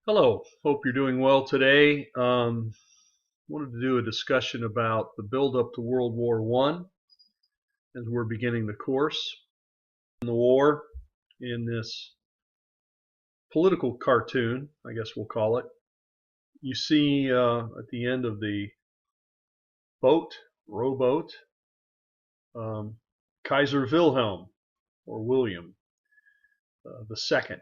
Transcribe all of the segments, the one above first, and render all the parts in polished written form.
Hello, hope you're doing well today. Wanted to do a discussion about the build-up to World War I as we're beginning the course in the war in this political cartoon, I guess we'll call it. You see at the end of the rowboat, um, Kaiser Wilhelm or William the Second.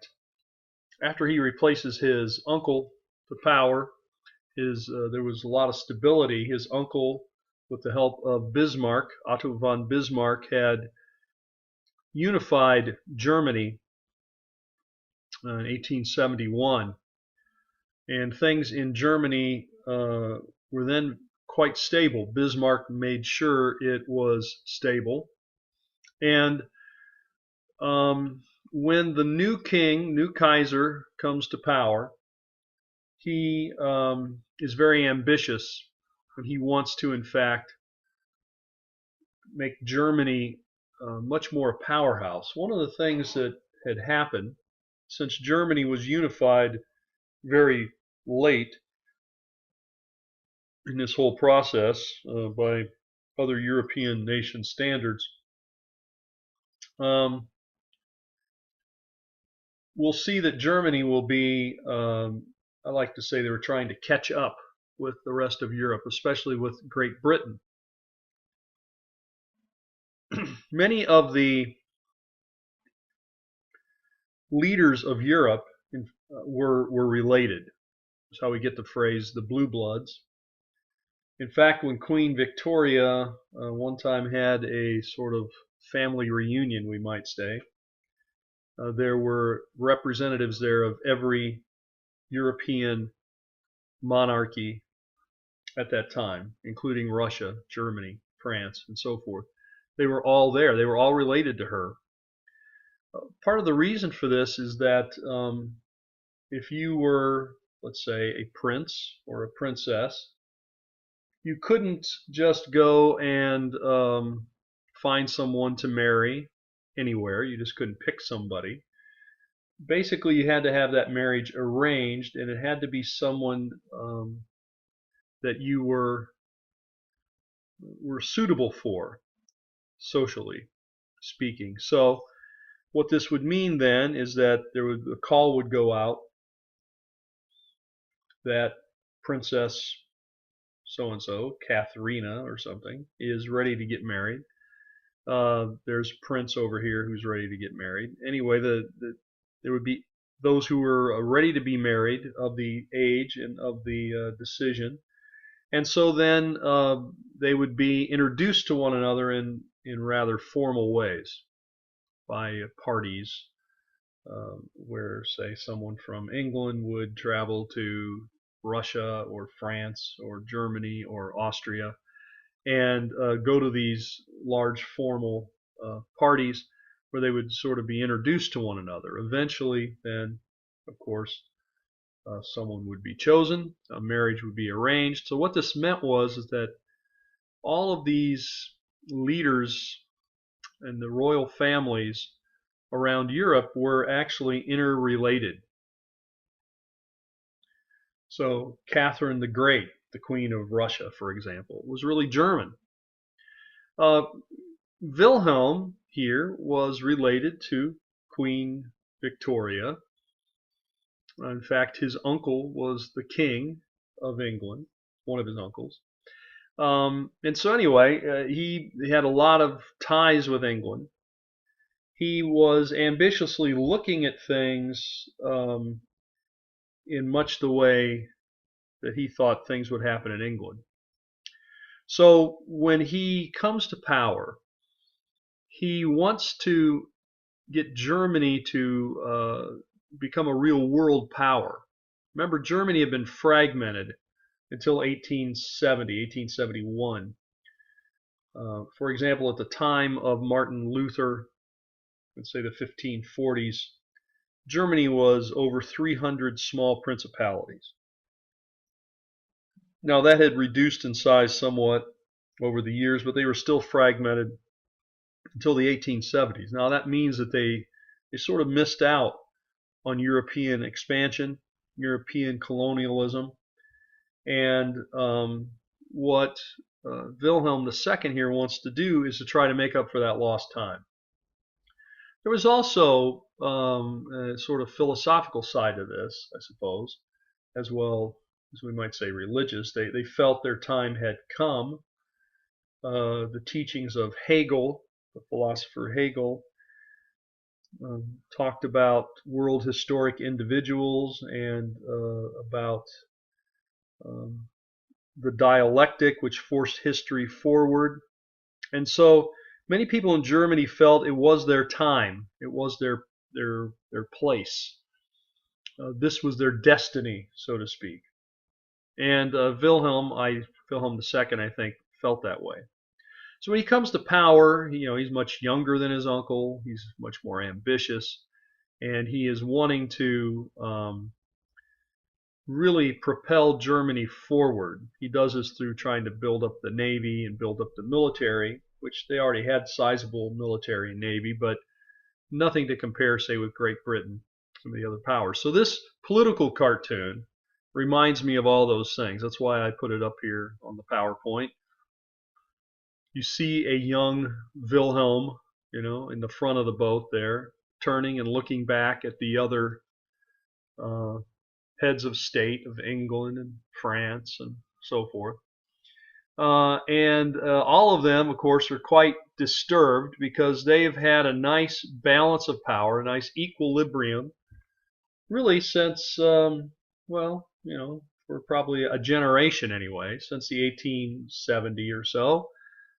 After he replaces his uncle to power, there was a lot of stability. His uncle, with the help of Bismarck, Otto von Bismarck, had unified Germany in 1871, and things in Germany were then quite stable. Bismarck made sure it was stable, and when the new Kaiser, comes to power, he is very ambitious, and he wants to, in fact, make Germany much more a powerhouse. One of the things that had happened, since Germany was unified very late in this whole process by other European nation standards, um, we'll see that Germany will be, I like to say they were trying to catch up with the rest of Europe, especially with Great Britain. Many of the leaders of Europe were related. That's how we get the phrase the Blue Bloods. In fact, when Queen Victoria one time had a sort of family reunion, we might say, there were representatives there of every European monarchy at that time, including Russia, Germany, France, and so forth. They were all there. They were all related to her. Part of the reason for this is that if you were, let's say, a prince or a princess, you couldn't just go and find someone to marry anywhere. You just couldn't pick somebody. Basically, you had to have that marriage arranged, and it had to be someone that you were suitable for, socially speaking. So what this would mean then is that a call would go out that Princess so and so, Katharina or something, is ready to get married. There's Prince over here who's ready to get married. Anyway, there would be those who were ready to be married, of the age and of the decision, and so then they would be introduced to one another in rather formal ways by parties, where, say, someone from England would travel to Russia or France or Germany or Austria and go to these large formal parties where they would sort of be introduced to one another. Eventually, then, of course, someone would be chosen, a marriage would be arranged. So what this meant is that all of these leaders and the royal families around Europe were actually interrelated. So Catherine the Great, the Queen of Russia, for example, was really German. Uh, Wilhelm here was related to Queen Victoria. In fact, his uncle was the King of England, one of his uncles. And so anyway, he had a lot of ties with England. He was ambitiously looking at things in much the way that he thought things would happen in England. So when he comes to power, he wants to get Germany to become a real world power. Remember, Germany had been fragmented until 1870, 1871. For example, at the time of Martin Luther, let's say the 1540s, Germany was over 300 small principalities. Now, that had reduced in size somewhat over the years, but they were still fragmented until the 1870s. Now, that means that they sort of missed out on European expansion. European colonialism. And what Wilhelm II here wants to do is to try to make up for that lost time. There was also a sort of philosophical side to this, I suppose, as well as we might say religious. They felt their time had come. The teachings of Hegel, the philosopher Hegel, talked about world historic individuals and about um, the dialectic which forced history forward. And so many people in Germany felt it was their time, it was their place. This was their destiny, so to speak. And Wilhelm II, I think, felt that way. So when he comes to power, he's much younger than his uncle. He's much more ambitious, and he is wanting to really propel Germany forward. He does this through trying to build up the navy and build up the military, which they already had sizable military and navy, but nothing to compare, say, with Great Britain, some of the other powers. So this political cartoon reminds me of all those things. That's why I put it up here on the PowerPoint. You see a young Wilhelm, in the front of the boat there, turning and looking back at the other heads of state of England and France and so forth. And all of them, of course, are quite disturbed because they have had a nice balance of power, a nice equilibrium, really since, for probably a generation anyway, since the 1870 or so.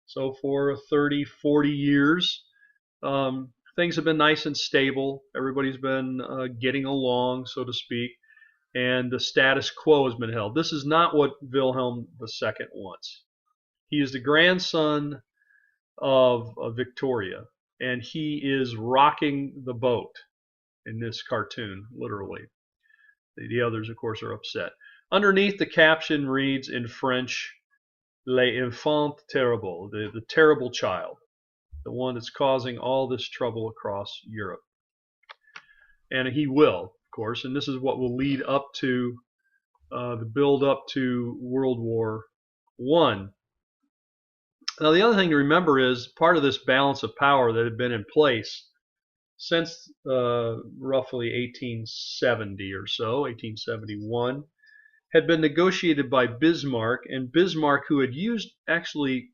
So for 30, 40 years, things have been nice and stable. Everybody's been getting along, so to speak, and the status quo has been held. This is not what Wilhelm II wants. He is the grandson of Victoria, and he is rocking the boat in this cartoon, literally. The others, of course, are upset. Underneath, the caption reads in French, L'enfant terrible, the terrible child, the one that's causing all this trouble across Europe. And he will, of course, and this is what will lead up to the build up to World War I. Now, the other thing to remember is part of this balance of power that had been in place since roughly 1870 or so, 1871, had been negotiated by Bismarck, and Bismarck, who had used actually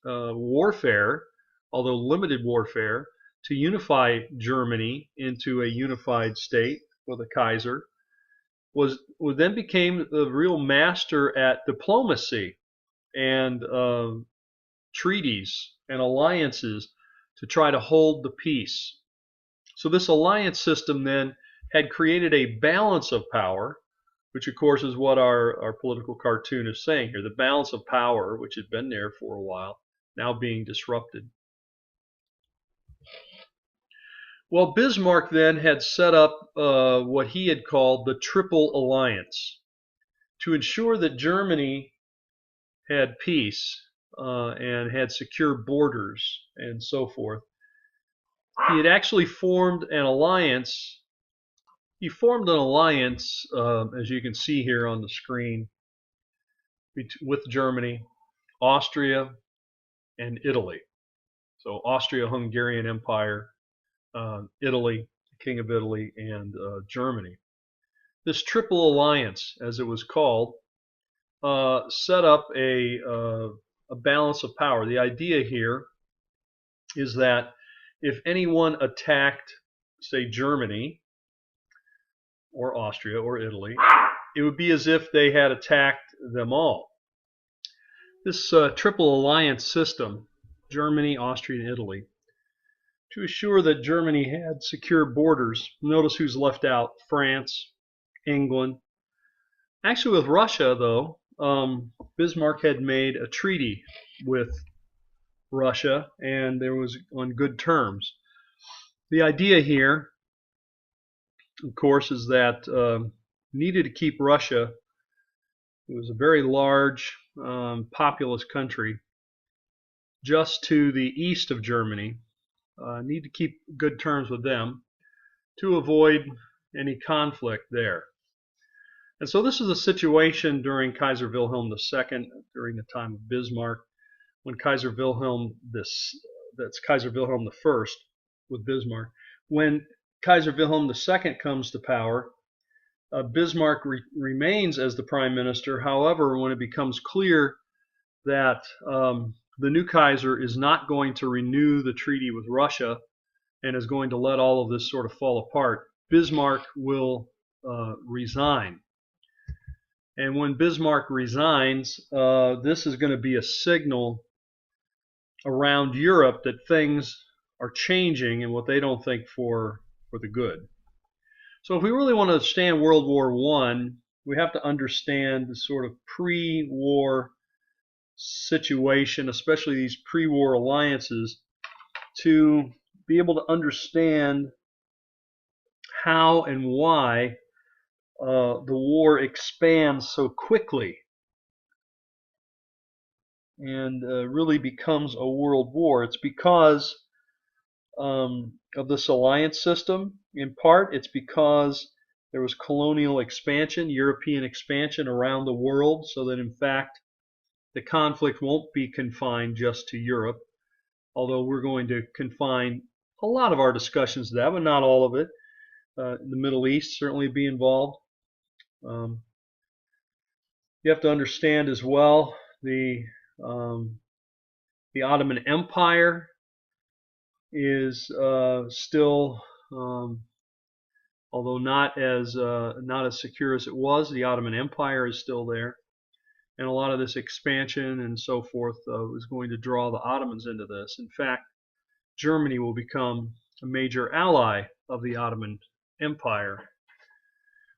warfare, although limited warfare, to unify Germany into a unified state with a Kaiser, then became the real master at diplomacy and treaties and alliances to try to hold the peace. So this alliance system then had created a balance of power, which of course is what our political cartoon is saying here. The balance of power, which had been there for a while, now being disrupted. Well, Bismarck then had set up what he had called the Triple Alliance to ensure that Germany had peace and had secure borders and so forth. He had actually formed an alliance. He formed an alliance, as you can see here on the screen, with Germany, Austria, and Italy. So Austria-Hungarian Empire, Italy, King of Italy, and Germany. This Triple Alliance, as it was called, set up a balance of power. The idea here is that if anyone attacked, say, Germany or Austria or Italy, it would be as if they had attacked them all. This Triple Alliance system, Germany, Austria, and Italy, to assure that Germany had secure borders. Notice who's left out: France, England. Actually, with Russia, though, Bismarck had made a treaty with Russia, and there was on good terms. The idea here, of course, is that needed to keep Russia. It was a very large, populous country just to the east of Germany. Need to keep good terms with them to avoid any conflict there. And so this is a situation during Kaiser Wilhelm II, during the time of Bismarck, when Kaiser Wilhelm that's Kaiser Wilhelm I with Bismarck. When Kaiser Wilhelm II comes to power, Bismarck remains as the prime minister. However, when it becomes clear that the new Kaiser is not going to renew the treaty with Russia and is going to let all of this sort of fall apart, Bismarck will resign. And when Bismarck resigns, this is going to be a signal around Europe that things are changing and what they don't think for the good. So if we really want to understand World War I, we have to understand the sort of pre-war situation, especially these pre-war alliances, to be able to understand how and why the war expands so quickly and really becomes a world war. It's because of this alliance system. In part, it's because there was colonial expansion, European expansion around the world, so that in fact the conflict won't be confined just to Europe, although we're going to confine a lot of our discussions to that, but not all of it. The Middle East certainly be involved. You have to understand as well the Ottoman Empire is still, although not as secure as it was, the Ottoman Empire is still there, and a lot of this expansion and so forth is going to draw the Ottomans into this. In fact, Germany will become a major ally of the Ottoman Empire.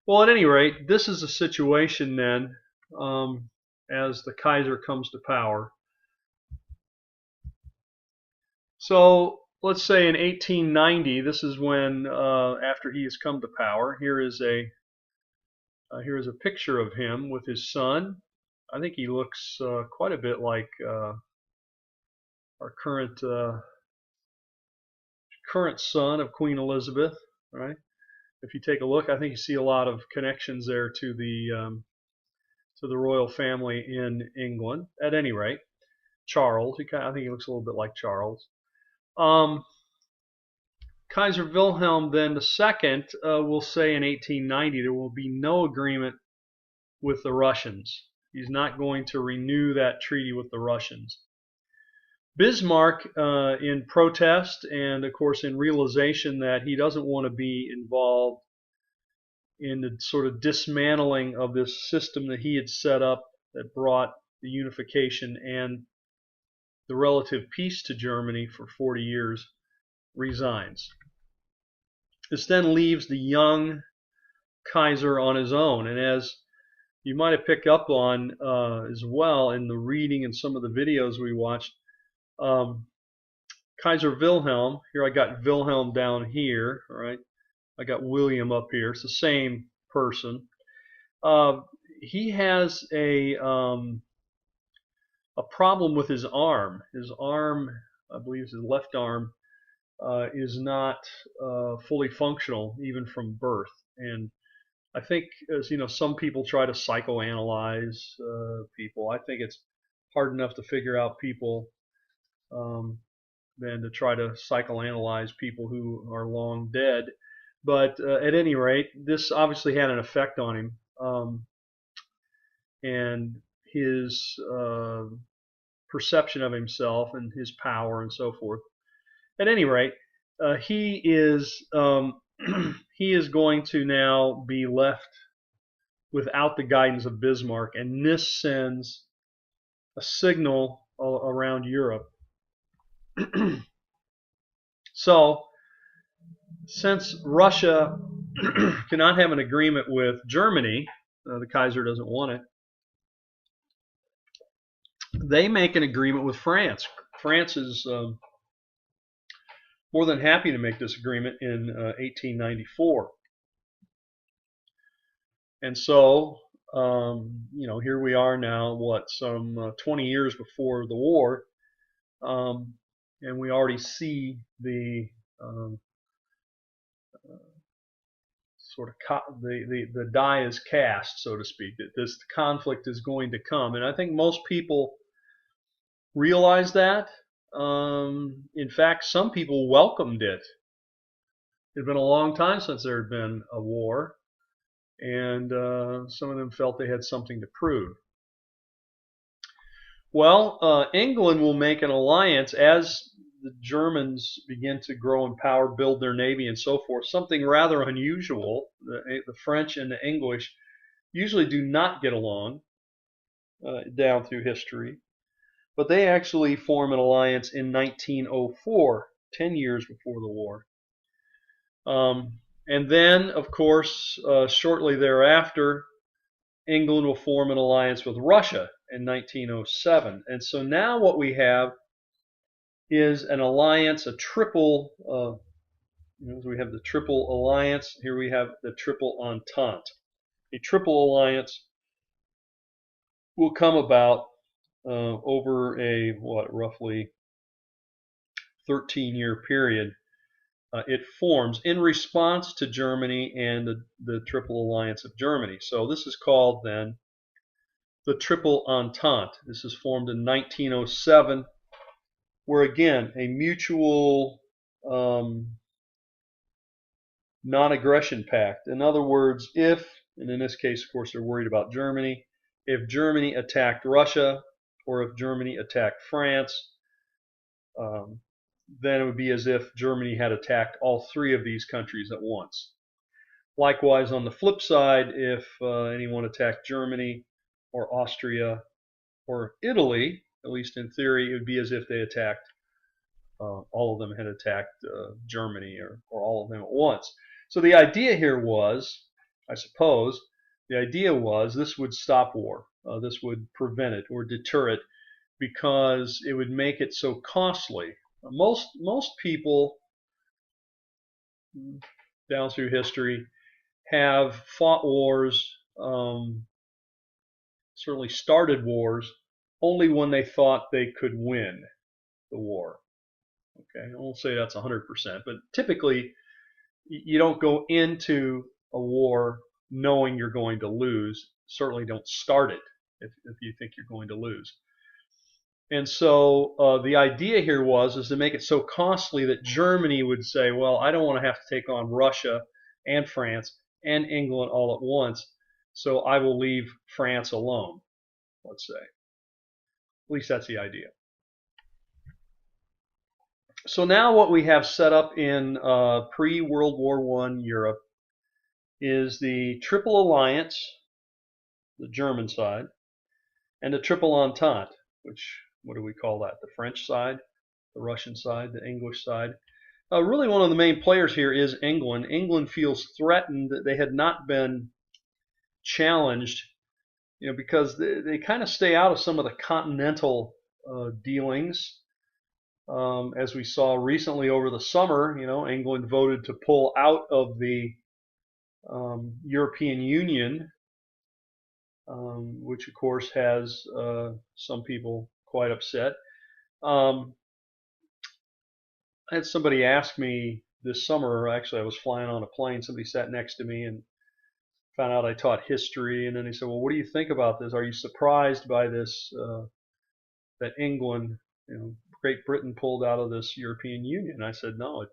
Well, at any rate, this is a situation then as the Kaiser comes to power. So let's say in 1890, this is when, after he has come to power, here is a picture of him with his son. I think he looks quite a bit like our current son of Queen Elizabeth, right? If you take a look, I think you see a lot of connections there to the royal family in England. At any rate, Charles, I think he looks a little bit like Charles. Kaiser Wilhelm then II will say in 1890 there will be no agreement with the Russians. He's not going to renew that treaty with the Russians. Bismarck, in protest and of course in realization that he doesn't want to be involved in the sort of dismantling of this system that he had set up that brought the unification and the relative peace to Germany for 40 years, resigns. This then leaves the young Kaiser on his own, and as you might have picked up on as well in the reading and some of the videos we watched, Kaiser Wilhelm, here I got Wilhelm down here, all right, I got William up here, it's the same person. He has a problem with his arm. His arm, I believe his left arm, is not fully functional even from birth. And I think, as you know, some people try to psychoanalyze people. I think it's hard enough to figure out people than to try to psychoanalyze people who are long dead. But at any rate, this obviously had an effect on him, and his perception of himself and his power and so forth. At any rate, he is he is going to now be left without the guidance of Bismarck, and this sends a signal around Europe. So, since Russia cannot have an agreement with Germany, the Kaiser doesn't want it, they make an agreement with France. France is more than happy to make this agreement in 1894. And so, you know, here we are now, some 20 years before the war, and we already see the sort of the die is cast, so to speak, that this conflict is going to come. And I think most people realize that. In fact, some people welcomed it. It had been a long time since there had been a war, and some of them felt they had something to prove. Well, England will make an alliance as the Germans begin to grow in power, build their navy, and so forth. Something rather unusual. The French and the English usually do not get along down through history, but they actually form an alliance in 1904, 10 years before the war. And then, of course, shortly thereafter, England will form an alliance with Russia in 1907. And so now what we have is an alliance, a triple, we have the triple alliance. Here we have the triple entente. A triple alliance will come about over a, roughly 13-year period. It forms in response to Germany and the Triple Alliance of Germany. So this is called then the Triple Entente. This is formed in 1907, where again a mutual non-aggression pact. In other words, if, and in this case, of course, they're worried about Germany, if Germany attacked Russia or if Germany attacked France, then it would be as if Germany had attacked all three of these countries at once. Likewise, on the flip side, if anyone attacked Germany or Austria or Italy, at least in theory, it would be as if they attacked, all of them had attacked Germany or all of them at once. So the idea here was, I suppose, the idea was this would stop war. This would prevent it or deter it because it would make it so costly. Most people down through history have fought wars, certainly started wars, only when they thought they could win the war. Okay, I won't say that's 100%, but typically you don't go into a war knowing you're going to lose. Certainly don't start it if you think you're going to lose. And so the idea here is to make it so costly that Germany would say, well, I don't want to have to take on Russia and France and England all at once, so I will leave France alone, let's say. At least that's the idea. So now what we have set up in pre-World War I Europe is the Triple Alliance, the German side, and the Triple Entente, which, what do we call that? The French side, the Russian side, the English side. Really one of the main players here is England. England feels threatened that they had not been challenged, because they kind of stay out of some of the continental dealings. As we saw recently over the summer, England voted to pull out of the European Union, which of course has some people quite upset. I had somebody ask me this summer, actually I was flying on a plane, somebody sat next to me and found out I taught history, and then he said, well, what do you think about this? Are you surprised by this, that England, Great Britain pulled out of this European Union? I said, no,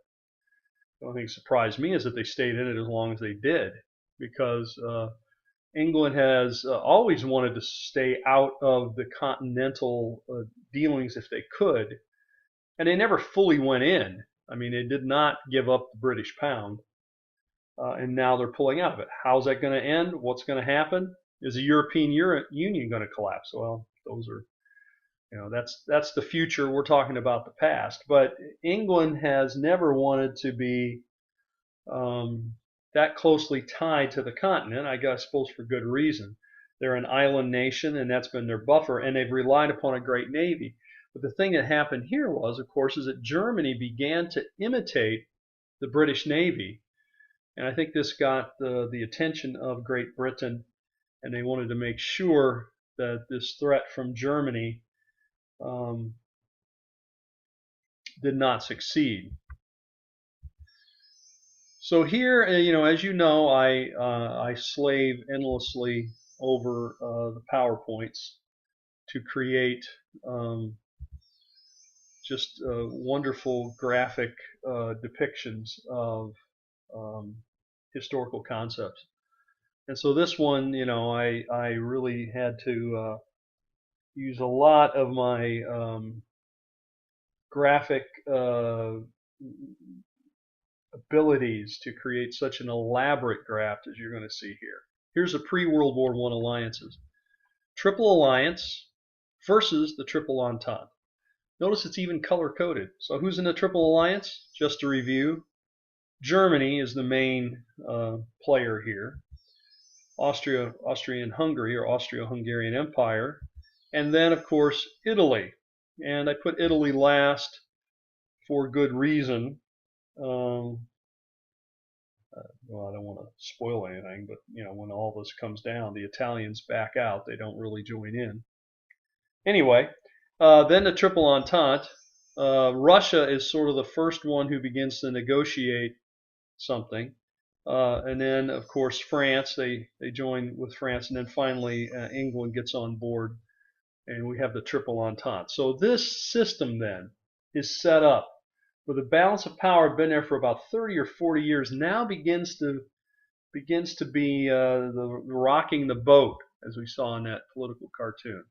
the only thing that surprised me is that they stayed in it as long as they did, because England has always wanted to stay out of the continental dealings if they could, and they never fully went in. I mean, they did not give up the British pound, and now they're pulling out of it. How's that going to end? What's going to happen? Is the European Union going to collapse? Well, those are, that's the future. We're talking about the past. But England has never wanted to be that closely tied to the continent, I suppose for good reason. They're an island nation, and that's been their buffer, and they've relied upon a great navy. But the thing that happened here was, of course, is that Germany began to imitate the British Navy, and I think this got the attention of Great Britain, and they wanted to make sure that this threat from Germany did not succeed. So here, as you know, I slave endlessly over the PowerPoints to create um, just wonderful graphic depictions of um, historical concepts. And so this one, I really had to use a lot of my graphic abilities to create such an elaborate graph as you're going to see here. Here's the pre-World War I alliances. Triple Alliance versus the Triple Entente. Notice it's even color-coded. So who's in the Triple Alliance? Just to review, Germany is the main player here. Austria-Hungary or Austro-Hungarian Empire. And then, of course, Italy. And I put Italy last for good reason. Well, I don't want to spoil anything, but when all this comes down, the Italians back out. They don't really join in. Anyway, then the Triple Entente. Russia is sort of the first one who begins to negotiate something. And then, of course, France, they join with France. And then finally, England gets on board, and we have the Triple Entente. So this system then is set up where the balance of power had been there for about 30 or 40 years, now begins to be the rocking the boat, as we saw in that political cartoon.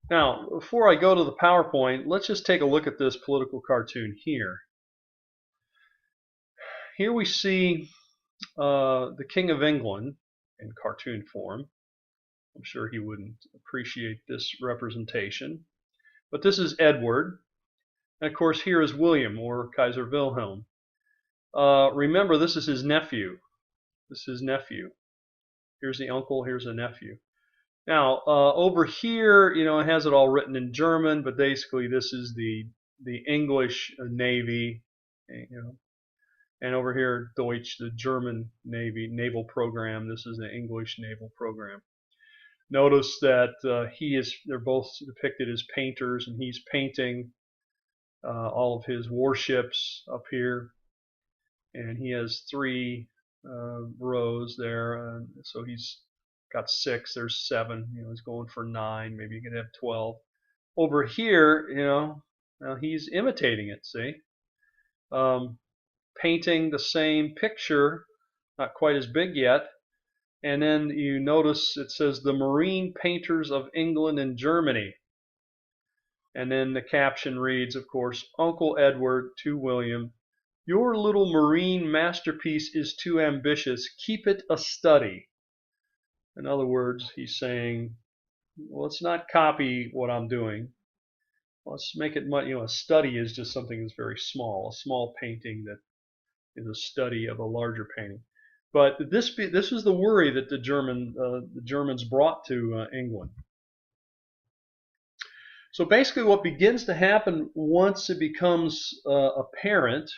Now, before I go to the PowerPoint, let's just take a look at this political cartoon here. Here we see the King of England in cartoon form. I'm sure he wouldn't appreciate this representation. But this is Edward. And of course, here is William, or Kaiser Wilhelm. Remember, this is his nephew. This is his nephew. Here's the uncle, here's the nephew. Now, over here, it has it all written in German, but basically this is the English Navy, and over here, Deutsch, the German Navy naval program. This is the English naval program. Notice that they're both depicted as painters, and he's painting all of his warships up here, and he has 3 rows there, so he's got 6. There's 7. He's going for 9. Maybe you could have 12. Over here, now he's imitating it. See, painting the same picture, not quite as big yet. And then you notice it says the Marine Painters of England and Germany. And then the caption reads, of course, Uncle Edward to William, your little marine masterpiece is too ambitious. Keep it a study. In other words, he's saying, well, let's not copy what I'm doing. Let's make it much, a study is just something that's very small, a small painting that is a study of a larger painting. But this is the worry that the Germans brought to England. So basically what begins to happen once it becomes apparent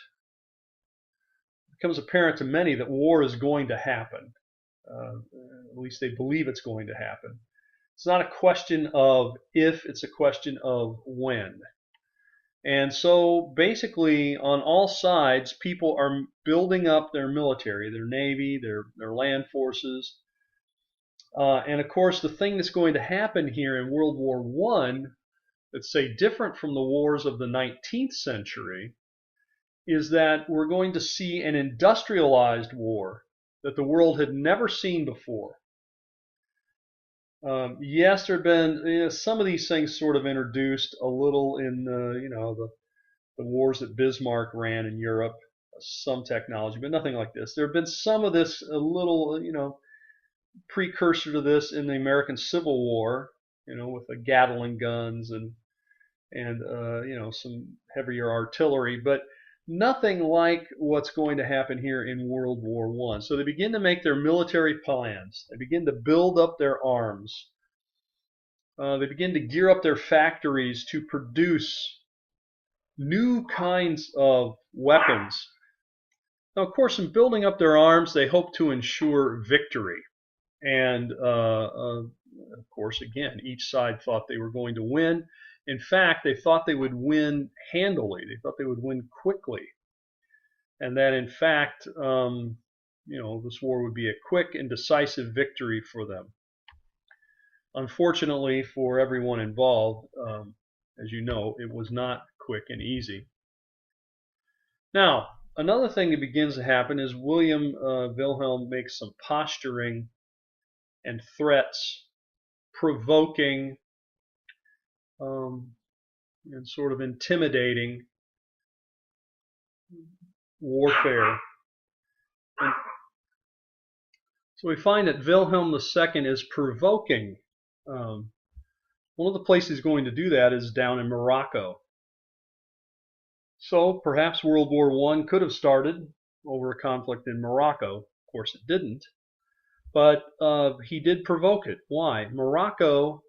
to many that war is going to happen. At least they believe it's going to happen. It's not a question of if, it's a question of when. And so basically on all sides, people are building up their military, their navy, their land forces. And of course, the thing that's going to happen here in World War I, that's say different from the wars of the 19th century, is that we're going to see an industrialized war that the world had never seen before. Yes, there have been some of these things sort of introduced a little in the wars that Bismarck ran in Europe, some technology, but nothing like this. There have been some of this, a little, precursor to this in the American Civil War, with the Gatling guns and some heavier artillery, but nothing like what's going to happen here in World War I. So they begin to make their military plans. They begin to build up their arms. They begin to gear up their factories to produce new kinds of weapons. Now, of course, in building up their arms, they hope to ensure victory. And, of course, again, each side thought they were going to win. In fact, they thought they would win handily. They thought they would win quickly. and that in fact, this war would be a quick and decisive victory for them. Unfortunately for everyone involved, as you know, it was not quick and easy. Now, another thing that begins to happen is William Wilhelm makes some posturing and threats, provoking and sort of intimidating warfare. And so we find that Wilhelm II is provoking. One of the places he's going to do that is down in Morocco. So perhaps World War I could have started over a conflict in Morocco. Of course it didn't. But he did provoke it. Why? Morocco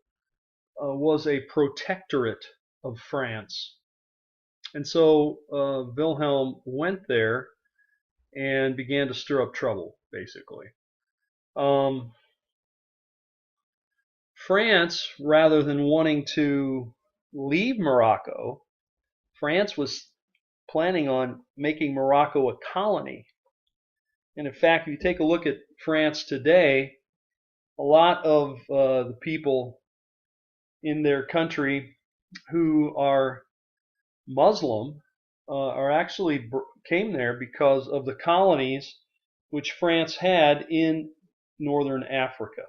was a protectorate of France. And so Wilhelm went there and began to stir up trouble, basically. France, rather than wanting to leave Morocco, France was planning on making Morocco a colony. And in fact, if you take a look at France today, a lot of the people in their country who are Muslim are actually came there because of the colonies which France had in northern Africa,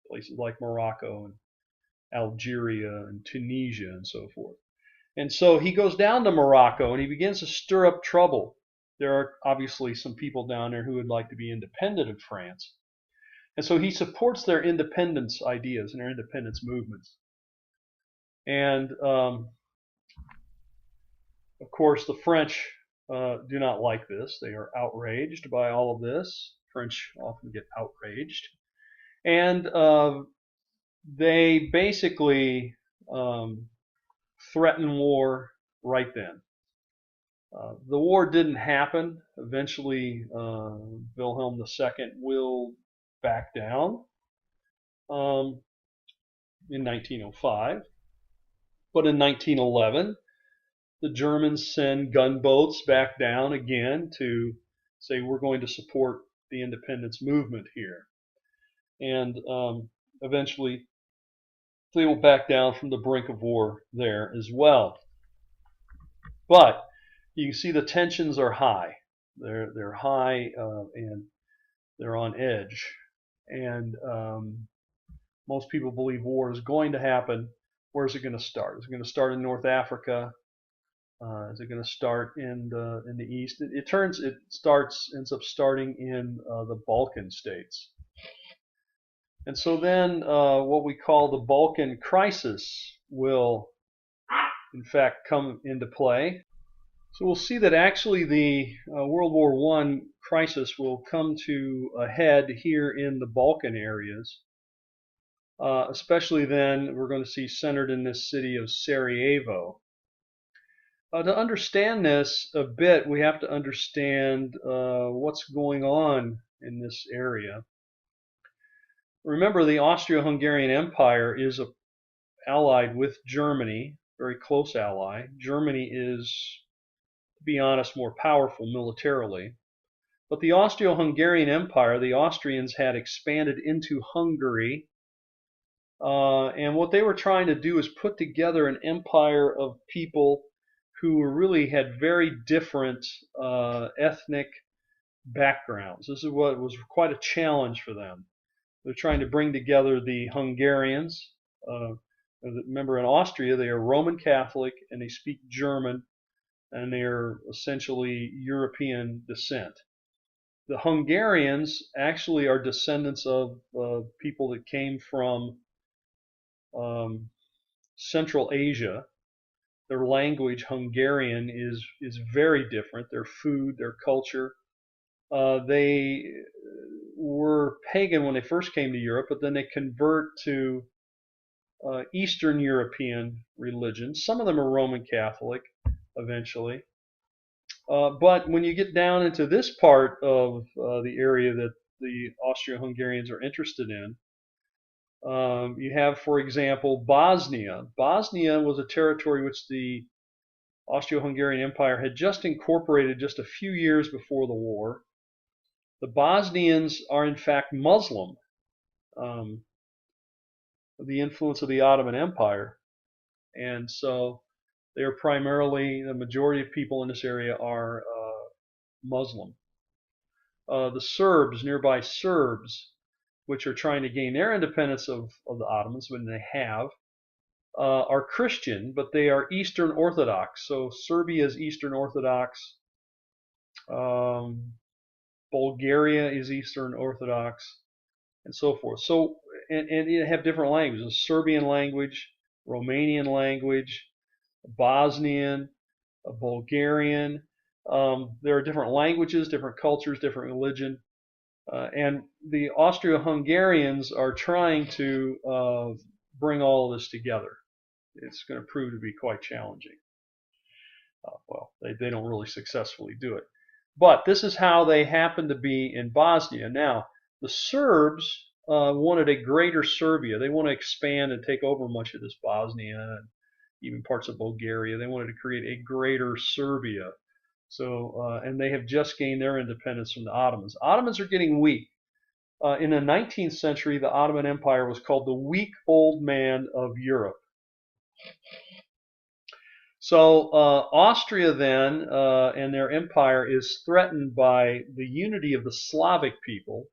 places like Morocco and Algeria and Tunisia and so forth. And so he goes down to Morocco and he begins to stir up trouble. There are obviously some people down there who would like to be independent of France. And so he supports their independence ideas and their independence movements. And of course, the French do not like this. They are outraged by all of this. French often get outraged. And they basically threaten war right then. The war didn't happen. Eventually, Wilhelm II will back down in 1905. But in 1911, the Germans send gunboats back down again to say we're going to support the independence movement here. And eventually they will back down from the brink of war there as well. But you can see the tensions are high. They're high and they're on edge. And most people believe war is going to happen. Where is it going to start? Is it going to start in North Africa? Is it going to start in the east? It ends up starting in the Balkan states. And so then what we call the Balkan crisis will in fact come into play. So we'll see that actually the World War I crisis will come to a head here in the Balkan areas. Especially then we're going to see centered in this city of Sarajevo. To understand this a bit, we have to understand what's going on in this area. Remember, the Austro-Hungarian Empire is allied with Germany, very close ally. Germany is, to be honest, more powerful militarily. But the Austro-Hungarian Empire, the Austrians had expanded into Hungary. And what they were trying to do is put together an empire of people who really had very different ethnic backgrounds. This is what was quite a challenge for them. They're trying to bring together the Hungarians. Remember, in Austria, they are Roman Catholic and they speak German, and they are essentially European descent. The Hungarians actually are descendants of people that came from Central Asia. Their language, Hungarian, is very different. Their food, their culture. They were pagan when they first came to Europe, but then they convert to Eastern European religions. Some of them are Roman Catholic eventually. But when you get down into this part of the area that the Austro-Hungarians are interested in, you have, for example, Bosnia. Bosnia was a territory which the Austro-Hungarian Empire had just incorporated just a few years before the war. The Bosnians are in fact Muslim, um, the influence of the Ottoman Empire, and so they are primarily, the majority of people in this area are Muslim. The Serbs, nearby Serbs, which are trying to gain their independence of the Ottomans when they have, are Christian, but they are Eastern Orthodox. So Serbia is Eastern Orthodox. Um, Bulgaria is Eastern Orthodox, and so forth. So, and you have different languages: Serbian language, Romanian language, Bosnian, Bulgarian. There are different languages, different cultures, different religion, and the Austro-Hungarians are trying to bring all of this together. It's going to prove to be quite challenging. Well, they don't really successfully do it. But this is how they happen to be in Bosnia. Now, the Serbs wanted a greater Serbia. They want to expand and take over much of this Bosnia and even parts of Bulgaria. They wanted to create a greater Serbia. So, and they have just gained their independence from the Ottomans. Ottomans are getting weak. In the 19th century, the Ottoman Empire was called the weak old man of Europe. So Austria then and their empire is threatened by the unity of the Slavic people.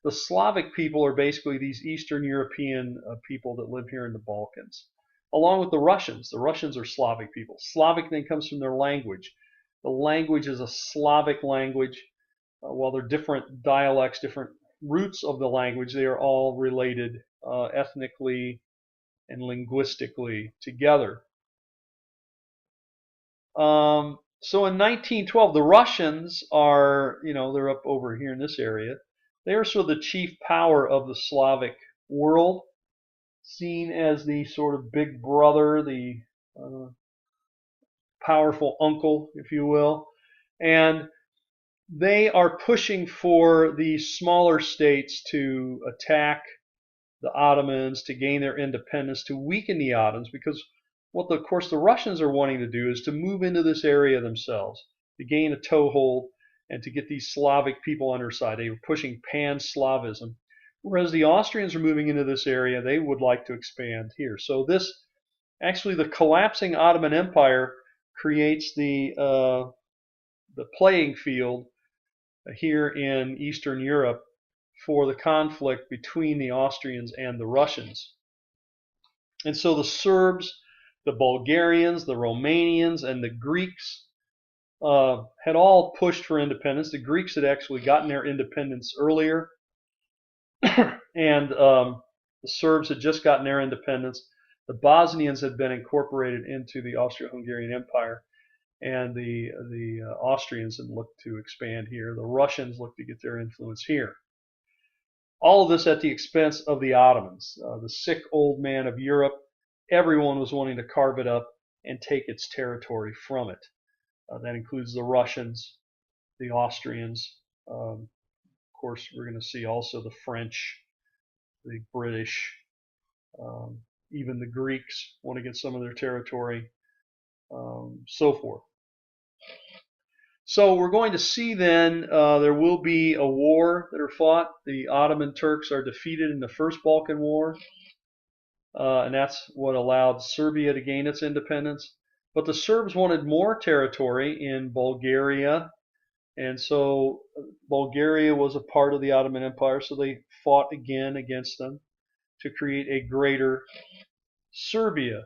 The Slavic people are basically these Eastern European people that live here in the Balkans, along with the Russians. The Russians are Slavic people. Slavic then comes from their language. The language is a Slavic language. While they're different dialects, different roots of the language, they are all related ethnically and linguistically together. So in 1912, the Russians are, they're up over here in this area. They are sort of the chief power of the Slavic world, seen as the sort of big brother, the powerful uncle, if you will. And they are pushing for the smaller states to attack the Ottomans, to gain their independence, to weaken the Ottomans, because what, of course, the Russians are wanting to do is to move into this area themselves, to gain a toehold, and to get these Slavic people on their side. They were pushing pan-Slavism, whereas the Austrians are moving into this area. They would like to expand here. So this, actually, the collapsing Ottoman Empire creates the playing field here in Eastern Europe for the conflict between the Austrians and the Russians. And so the Serbs, the Bulgarians, the Romanians, and the Greeks had all pushed for independence. The Greeks had actually gotten their independence earlier, and the Serbs had just gotten their independence. The Bosnians had been incorporated into the Austro-Hungarian Empire, and the Austrians had looked to expand here. The Russians looked to get their influence here. All of this at the expense of the Ottomans, the sick old man of Europe. Everyone was wanting to carve it up and take its territory from it. That includes the Russians, the Austrians. Of course, we're going to see also the French, the British, even the Greeks want to get some of their territory, so forth. So we're going to see then there will be a war that are fought. The Ottoman Turks are defeated in the First Balkan War, and that's what allowed Serbia to gain its independence. But the Serbs wanted more territory in Bulgaria, and so Bulgaria was a part of the Ottoman Empire, so they fought again against them to create a greater Serbia.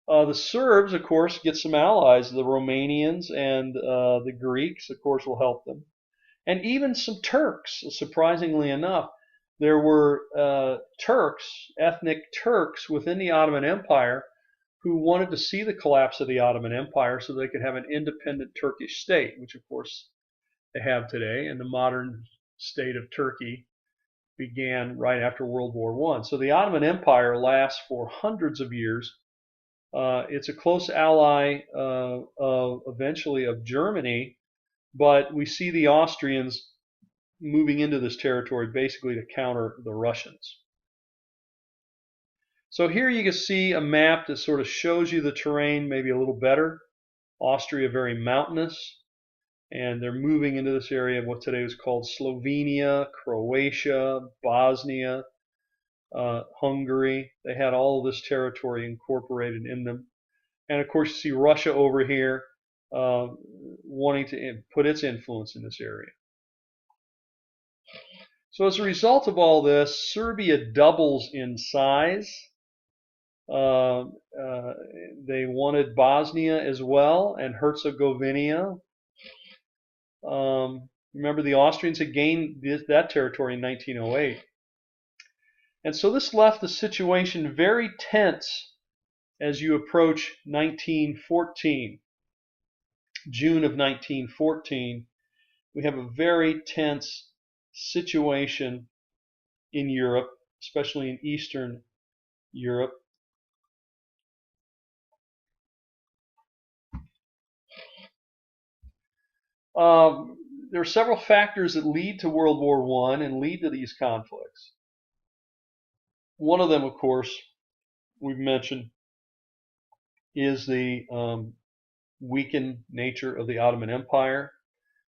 The Serbs, of course, get some allies. The Romanians and the Greeks, of course, will help them. And even some Turks, surprisingly enough. There were Turks, ethnic Turks within the Ottoman Empire who wanted to see the collapse of the Ottoman Empire so they could have an independent Turkish state, which, of course, they have today. And the modern state of Turkey began right after World War I. So the Ottoman Empire lasts for hundreds of years. It's a close ally eventually of Germany, but we see the Austrians moving into this territory basically to counter the Russians. So here you can see a map that sort of shows you the terrain maybe a little better Austria very mountainous, and they're moving into this area of what today is called Slovenia, Croatia, Bosnia, Hungary. They had all of this territory incorporated in them. And of course, you see Russia over here wanting to put its influence in this area. So as a result of all this, Serbia doubles in size. They wanted Bosnia as well, and Herzegovina. Remember, the Austrians had gained that territory in 1908. And so this left the situation very tense as you approach 1914. June of 1914, we have a very tense situation in Europe, especially in Eastern Europe. There are several factors that lead to World War I and lead to these conflicts. One of them, of course, we've mentioned, is the weakened nature of the Ottoman Empire.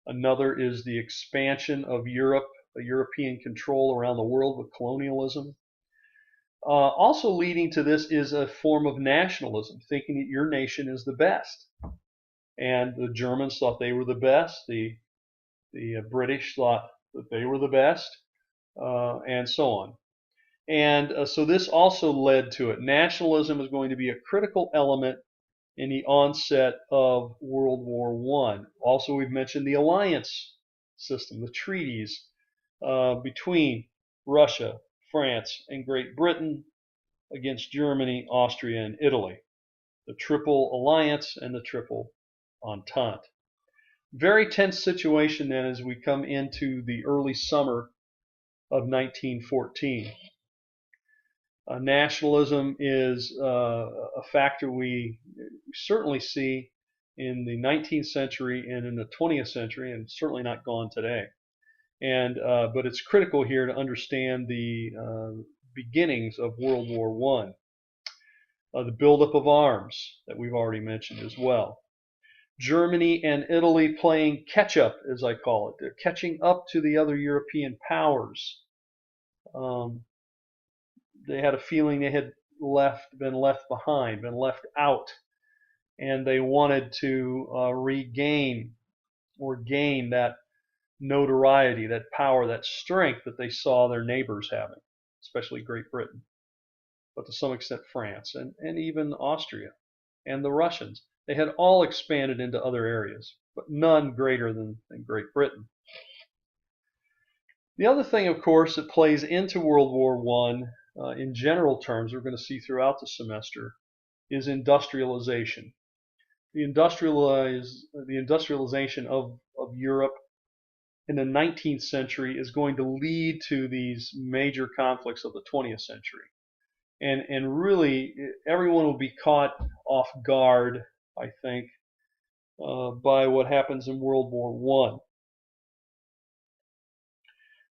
Another is the expansion of Europe, a European control around the world with colonialism. Also leading to this is a form of nationalism, thinking that your nation is the best. And the Germans thought they were the best. The British thought that they were the best, and so on. And so this also led to it. Nationalism is going to be a critical element in the onset of World War I. Also, we've mentioned the alliance system, the treaties between Russia, France, and Great Britain against Germany, Austria, and Italy. The Triple Alliance and the Triple Entente. Very tense situation then as we come into the early summer of 1914. Nationalism is a factor we certainly see in the 19th century and in the 20th century, and certainly not gone today. But it's critical here to understand the beginnings of World War I. The buildup of arms that we've already mentioned as well. Germany and Italy playing catch up, as I call it. They're catching up to the other European powers. They had a feeling they had been left behind, been left out, and they wanted to regain or gain that notoriety, that power, that strength that they saw their neighbors having, especially Great Britain, but to some extent France, and even Austria, and the Russians. They had all expanded into other areas, but none greater than Great Britain. The other thing, of course, that plays into World War I, in general terms, we're going to see throughout the semester, is industrialization. The industrialization of Europe in the 19th century is going to lead to these major conflicts of the 20th century. And really, everyone will be caught off guard, I think, by what happens in World War I.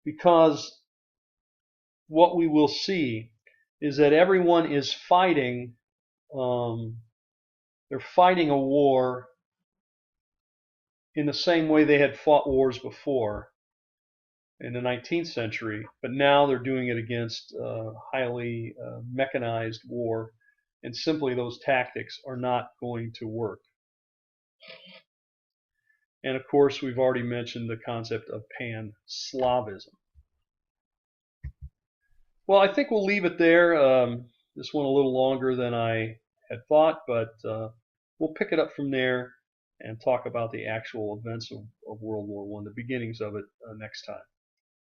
Because what we will see is that everyone is fighting, they're fighting a war in the same way they had fought wars before in the 19th century, but now they're doing it against highly mechanized war, and simply those tactics are not going to work. And of course, we've already mentioned the concept of pan-Slavism. Well, I think we'll leave it there. This one a little longer than I had thought, but we'll pick it up from there and talk about the actual events of World War I, the beginnings of it, next time.